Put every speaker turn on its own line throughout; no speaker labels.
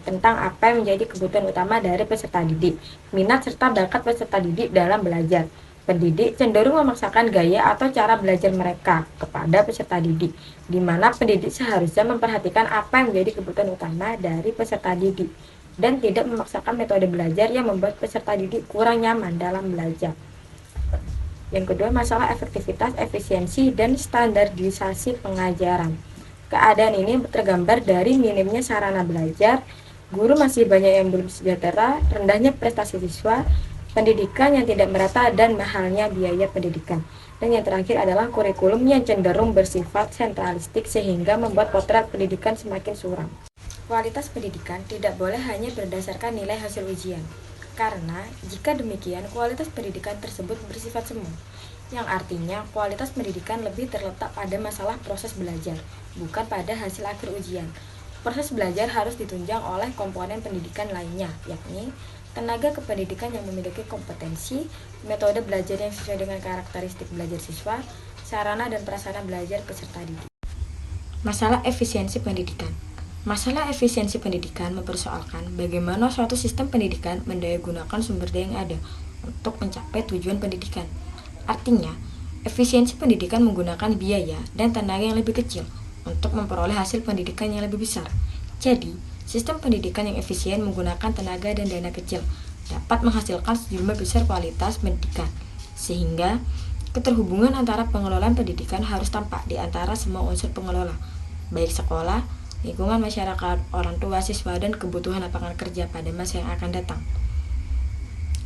tentang apa yang menjadi kebutuhan utama dari peserta didik, minat serta bakat peserta didik dalam belajar. Pendidik cenderung memaksakan gaya atau cara belajar mereka kepada peserta didik, di mana pendidik seharusnya memperhatikan apa yang menjadi kebutuhan utama dari peserta didik, dan tidak memaksakan metode belajar yang membuat peserta didik kurang nyaman dalam belajar. Yang kedua, masalah efektivitas, efisiensi, dan standarisasi pengajaran. Keadaan ini tergambar dari minimnya sarana belajar, guru masih banyak yang belum sejahtera, rendahnya prestasi siswa, pendidikan yang tidak merata, dan mahalnya biaya pendidikan. Dan yang terakhir adalah kurikulum yang cenderung bersifat sentralistik sehingga membuat potret pendidikan semakin suram. Kualitas pendidikan tidak boleh hanya berdasarkan nilai hasil ujian, karena jika demikian kualitas pendidikan tersebut bersifat semu, yang artinya kualitas pendidikan lebih terletak pada masalah proses belajar, bukan pada hasil akhir ujian. Proses belajar harus ditunjang oleh komponen pendidikan lainnya, yakni tenaga kependidikan yang memiliki kompetensi, metode belajar yang sesuai dengan karakteristik belajar siswa, sarana dan prasarana belajar peserta didik. Masalah efisiensi pendidikan. Masalah efisiensi pendidikan mempersoalkan bagaimana suatu sistem pendidikan mendayagunakan sumber daya yang ada untuk mencapai tujuan pendidikan. Artinya, efisiensi pendidikan menggunakan biaya dan tenaga yang lebih kecil untuk memperoleh hasil pendidikan yang lebih besar. Jadi, sistem pendidikan yang efisien menggunakan tenaga dan dana kecil dapat menghasilkan sejumlah besar kualitas pendidikan, sehingga keterhubungan antara pengelolaan pendidikan harus tampak di antara semua unsur pengelola, baik sekolah, lingkungan masyarakat, orang tua, siswa, dan kebutuhan lapangan kerja pada masa yang akan datang.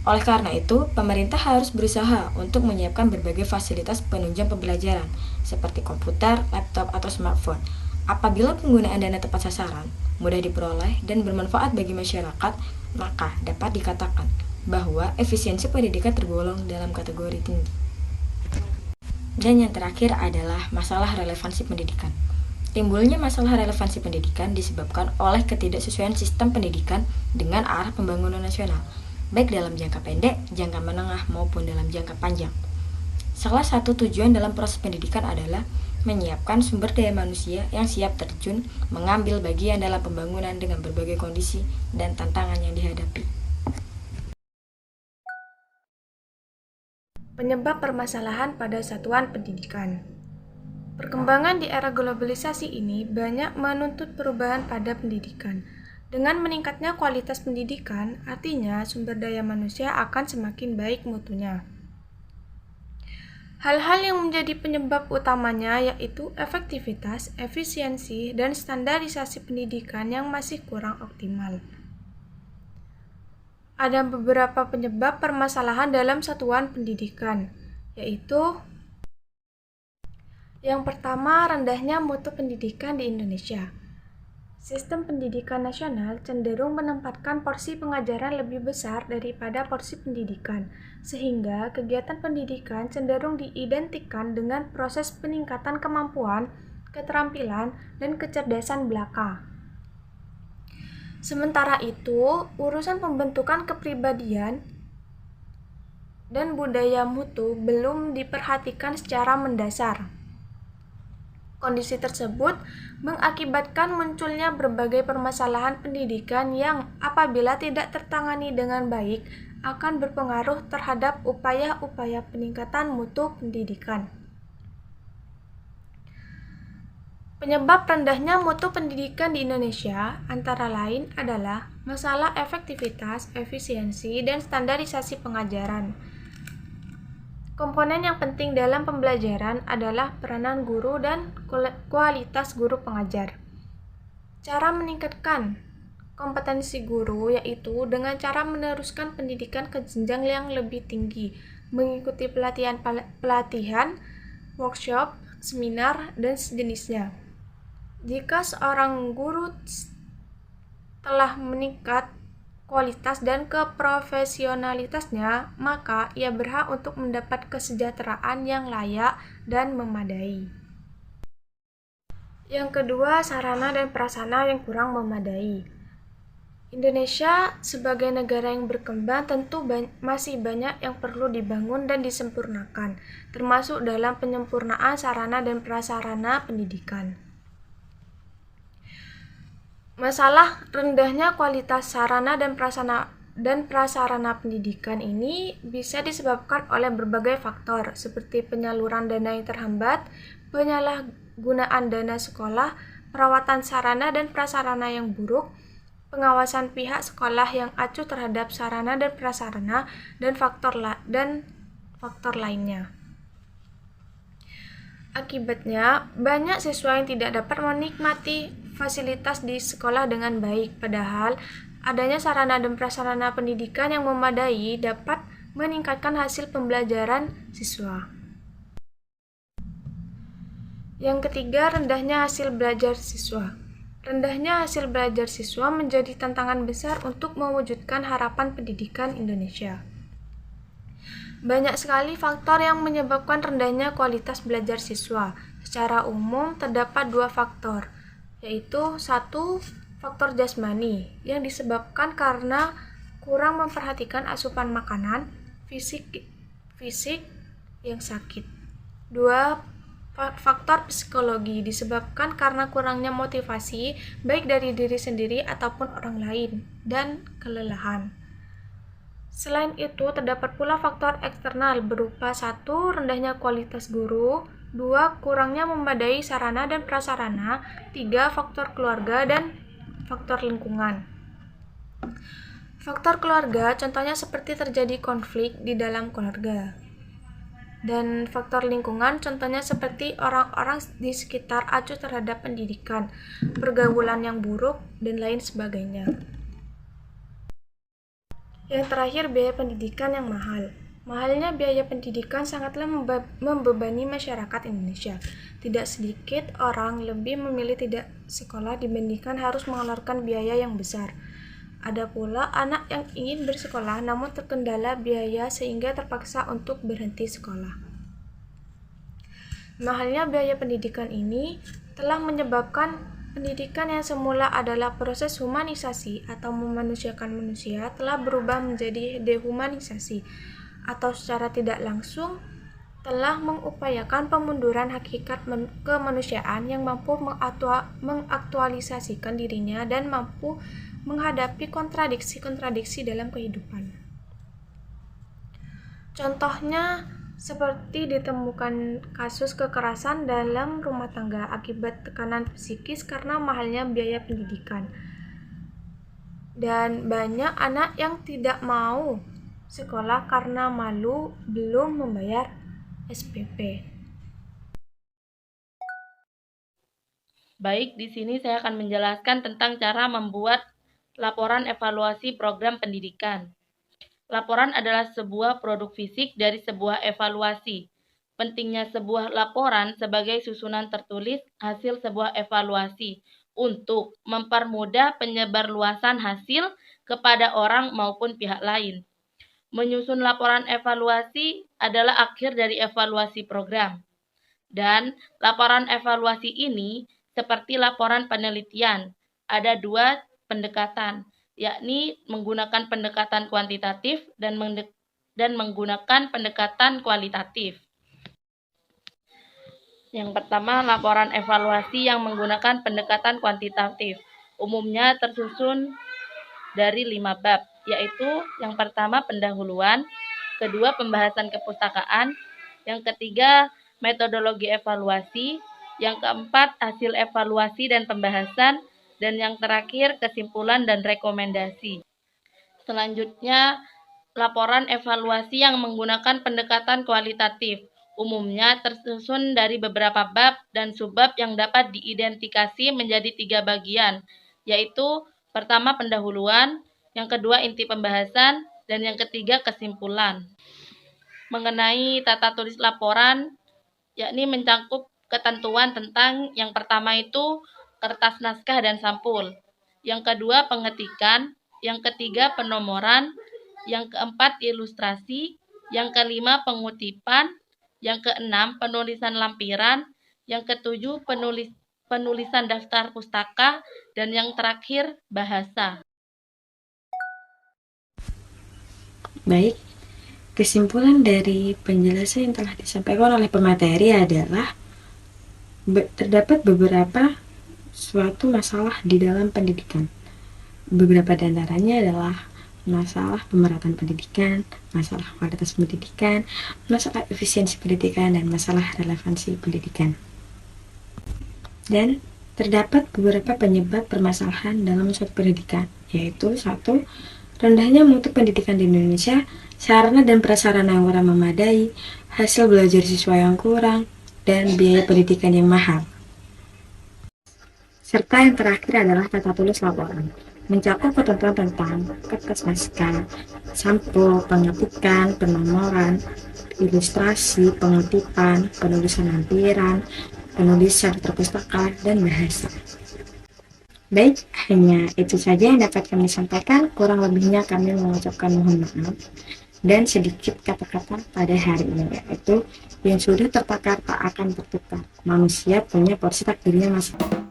Oleh karena itu, pemerintah harus berusaha untuk menyiapkan berbagai fasilitas penunjang pembelajaran, seperti komputer, laptop, atau smartphone. Apabila penggunaan dana tepat sasaran, mudah diperoleh, dan bermanfaat bagi masyarakat, maka dapat dikatakan bahwa efisiensi pendidikan tergolong dalam kategori tinggi. Dan yang terakhir adalah masalah relevansi pendidikan. Timbulnya masalah relevansi pendidikan disebabkan oleh ketidaksesuaian sistem pendidikan dengan arah pembangunan nasional, baik dalam jangka pendek, jangka menengah, maupun dalam jangka panjang. Salah satu tujuan dalam proses pendidikan adalah menyiapkan sumber daya manusia yang siap terjun mengambil bagian dalam pembangunan dengan berbagai kondisi dan tantangan yang dihadapi.
Penyebab permasalahan pada satuan pendidikan. Perkembangan di era globalisasi ini banyak menuntut perubahan pada pendidikan. Dengan meningkatnya kualitas pendidikan, artinya sumber daya manusia akan semakin baik mutunya. Hal-hal yang menjadi penyebab utamanya yaitu efektivitas, efisiensi, dan standarisasi pendidikan yang masih kurang optimal. Ada beberapa penyebab permasalahan dalam satuan pendidikan, yaitu yang pertama, rendahnya mutu pendidikan di Indonesia. Sistem pendidikan nasional cenderung menempatkan porsi pengajaran lebih besar daripada porsi pendidikan, sehingga kegiatan pendidikan cenderung diidentikan dengan proses peningkatan kemampuan, keterampilan, dan kecerdasan belaka. Sementara itu, urusan pembentukan kepribadian dan budaya mutu belum diperhatikan secara mendasar. Kondisi tersebut mengakibatkan munculnya berbagai permasalahan pendidikan yang apabila tidak tertangani dengan baik akan berpengaruh terhadap upaya-upaya peningkatan mutu pendidikan. Penyebab rendahnya mutu pendidikan di Indonesia antara lain adalah masalah efektivitas, efisiensi, dan standarisasi pengajaran. Komponen yang penting dalam pembelajaran adalah peranan guru dan kualitas guru pengajar. Cara meningkatkan kompetensi guru yaitu dengan cara meneruskan pendidikan ke jenjang yang lebih tinggi, mengikuti pelatihan, workshop, seminar, dan sejenisnya. Jika seorang guru telah meningkat kualitas dan keprofesionalitasnya, maka ia berhak untuk mendapat kesejahteraan yang layak dan memadai. Yang kedua, sarana dan prasarana yang kurang memadai. Indonesia sebagai negara yang berkembang tentu masih banyak yang perlu dibangun dan disempurnakan, termasuk dalam penyempurnaan sarana dan prasarana pendidikan. Masalah rendahnya kualitas sarana dan prasarana pendidikan ini bisa disebabkan oleh berbagai faktor seperti penyaluran dana yang terhambat, penyalahgunaan dana sekolah, perawatan sarana dan prasarana yang buruk, pengawasan pihak sekolah yang acuh terhadap sarana dan prasarana, dan faktor lainnya. Akibatnya, banyak siswa yang tidak dapat menikmati fasilitas di sekolah dengan baik, padahal adanya sarana dan prasarana pendidikan yang memadai dapat meningkatkan hasil pembelajaran siswa. Yang ketiga, rendahnya hasil belajar siswa. Rendahnya hasil belajar siswa menjadi tantangan besar untuk mewujudkan harapan pendidikan Indonesia. Banyak sekali faktor yang menyebabkan rendahnya kualitas belajar siswa. Secara umum terdapat dua faktor, yaitu satu, faktor jasmani yang disebabkan karena kurang memperhatikan asupan makanan, fisik yang sakit. Dua, faktor psikologi disebabkan karena kurangnya motivasi baik dari diri sendiri ataupun orang lain dan kelelahan. Selain itu, terdapat pula faktor eksternal berupa 1. Rendahnya kualitas guru, 2. Kurangnya memadai sarana dan prasarana, 3. Faktor keluarga dan faktor lingkungan. Faktor keluarga contohnya seperti terjadi konflik di dalam keluarga. Dan faktor lingkungan contohnya seperti orang-orang di sekitar acuh terhadap pendidikan, pergaulan yang buruk, dan lain sebagainya. Yang terakhir, biaya pendidikan yang mahal. Mahalnya biaya pendidikan sangatlah membebani masyarakat Indonesia. Tidak sedikit orang lebih memilih tidak sekolah dibandingkan harus mengeluarkan biaya yang besar. Ada pula anak yang ingin bersekolah namun terkendala biaya sehingga terpaksa untuk berhenti sekolah. Mahalnya biaya pendidikan ini telah menyebabkan pendidikan yang semula adalah proses humanisasi atau memanusiakan manusia telah berubah menjadi dehumanisasi atau secara tidak langsung telah mengupayakan pemunduran hakikat kemanusiaan yang mampu mengaktualisasikan dirinya dan mampu menghadapi kontradiksi-kontradiksi dalam kehidupan. Contohnya seperti ditemukan kasus kekerasan dalam rumah tangga akibat tekanan psikis karena mahalnya biaya pendidikan. Dan banyak anak yang tidak mau sekolah karena malu belum membayar SPP.
Baik, di sini saya akan menjelaskan tentang cara membuat laporan evaluasi program pendidikan. Laporan adalah sebuah produk fisik dari sebuah evaluasi. Pentingnya sebuah laporan sebagai susunan tertulis hasil sebuah evaluasi untuk mempermudah penyebarluasan hasil kepada orang maupun pihak lain. Menyusun laporan evaluasi adalah akhir dari evaluasi program. Dan laporan evaluasi ini seperti laporan penelitian, ada dua pendekatan, yakni menggunakan pendekatan kuantitatif dan menggunakan pendekatan kualitatif. Yang pertama, laporan evaluasi yang menggunakan pendekatan kuantitatif. Umumnya tersusun dari 5 bab, yaitu yang pertama pendahuluan, kedua pembahasan kepustakaan, yang ketiga metodologi evaluasi, yang keempat hasil evaluasi dan pembahasan, dan yang terakhir kesimpulan dan rekomendasi. Selanjutnya, laporan evaluasi yang menggunakan pendekatan kualitatif. Umumnya tersusun dari beberapa bab dan subbab yang dapat diidentifikasi menjadi 3 bagian, yaitu pertama pendahuluan, yang kedua inti pembahasan, dan yang ketiga kesimpulan. Mengenai tata tulis laporan, yakni mencakup ketentuan tentang yang pertama itu kertas naskah dan sampul, yang kedua pengetikan, yang ketiga penomoran, yang keempat ilustrasi, yang kelima pengutipan, yang keenam penulisan lampiran, yang ketujuh penulisan daftar pustaka, dan yang terakhir bahasa.
Baik, kesimpulan dari penjelasan yang telah disampaikan oleh pemateri adalah terdapat beberapa suatu masalah di dalam pendidikan. Beberapa di antaranya adalah masalah pemerataan pendidikan, masalah kualitas pendidikan, masalah efisiensi pendidikan, dan masalah relevansi pendidikan. Dan terdapat beberapa penyebab permasalahan dalam suatu pendidikan, yaitu 1. Rendahnya mutu pendidikan di Indonesia, sarana dan prasarana yang kurang memadai, hasil belajar siswa yang kurang, dan biaya pendidikan yang mahal. Serta yang terakhir adalah tata tulis laporan, mencakup ketentuan tentang kertas naskah, sampul, pengetikan, penomoran, ilustrasi, pengutipan, penulisan lampiran, penulisan terpustaka, dan bahasa. Baik, hanya itu saja yang dapat kami sampaikan. Kurang lebihnya kami mengucapkan mohon maaf. Dan sedikit kata-kata pada hari ini, yaitu yang sudah tertakar tak akan tertukar. Manusia punya porsi takdirnya masing-masing.